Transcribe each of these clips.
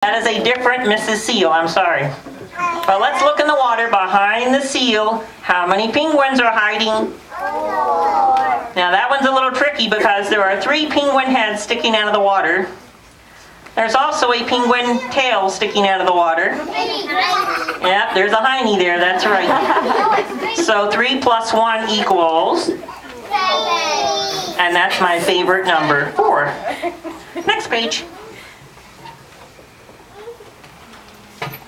That is a different Mrs. Seal, I'm sorry. But let's look in the water behind the seal. How many penguins are hiding? Now that one's a little tricky because there are 3 penguin heads sticking out of the water. There's also a penguin tail sticking out of the water. Yep, there's a hiney there, that's right. So 3 plus 1 equals, and that's my favorite number, 4. Next page.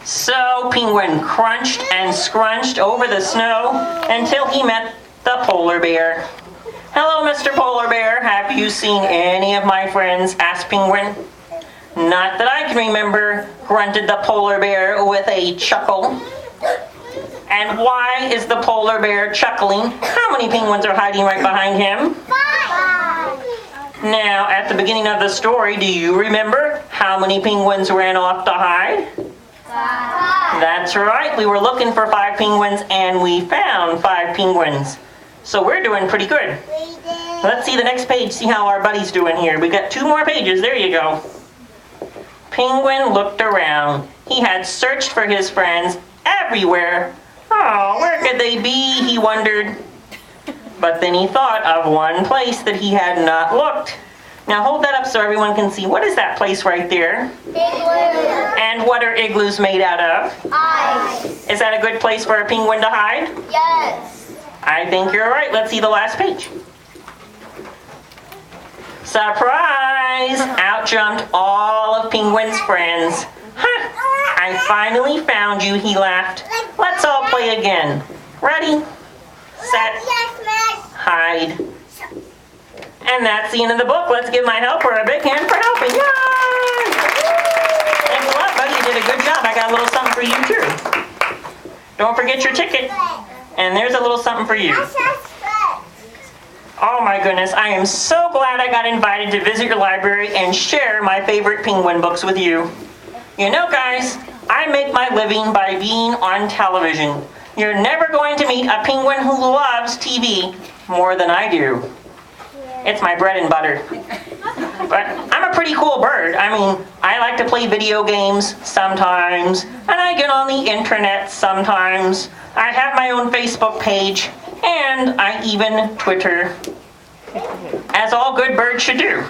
So Penguin crunched and scrunched over the snow until he met the polar bear. Hello, Mr. Polar Bear. Have you seen any of my friends? Asked Penguin. Not that I can remember, grunted the polar bear with a chuckle. And why is the polar bear chuckling? How many penguins are hiding right behind him? 5. Now, at the beginning of the story, do you remember how many penguins ran off to hide? 5. That's right. We were looking for 5 penguins and we found 5 penguins. So we're doing pretty good. Let's see the next page, see how our buddy's doing here. We got 2 more pages. There you go. Penguin looked around. He had searched for his friends everywhere. Oh, where could they be, he wondered. But then he thought of one place that he had not looked. Now hold that up so everyone can see. What is that place right there? Igloo. And what are igloos made out of? Ice. Is that a good place for a penguin to hide? Yes. I think you're right. Let's see the last page. Surprise! Out jumped all of Penguin's friends. Huh! I finally found you, he laughed. Let's all play again. Ready, set, hide. And that's the end of the book. Let's give my helper a big hand for helping. Yay! Thanks a lot, buddy. You did a good job. I got a little something for you, too. Don't forget your ticket. And there's a little something for you. Oh my goodness, I am so glad I got invited to visit your library and share my favorite penguin books with you. You know, guys, I make my living by being on television. You're never going to meet a penguin who loves TV more than I do. It's my bread and butter. But I'm a pretty cool bird. I mean, I like to play video games sometimes, and I get on the internet sometimes. I have my own Facebook page, and I even Twitter, as all good birds should do.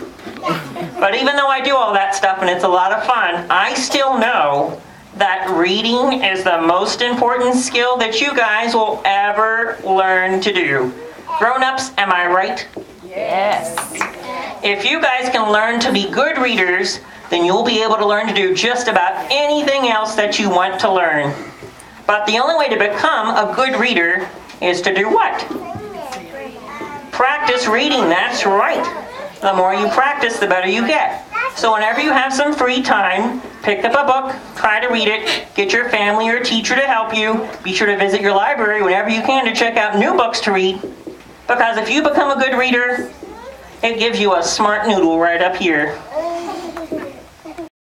But even though I do all that stuff and it's a lot of fun, I still know that reading is the most important skill that you guys will ever learn to do. Grown-ups, am I right? Yes. If you guys can learn to be good readers, then you'll be able to learn to do just about anything else that you want to learn. But the only way to become a good reader is to do what? Practice reading, that's right. The more you practice, the better you get. So whenever you have some free time, pick up a book, try to read it, get your family or teacher to help you. Be sure to visit your library whenever you can to check out new books to read. Because if you become a good reader, it gives you a smart noodle right up here.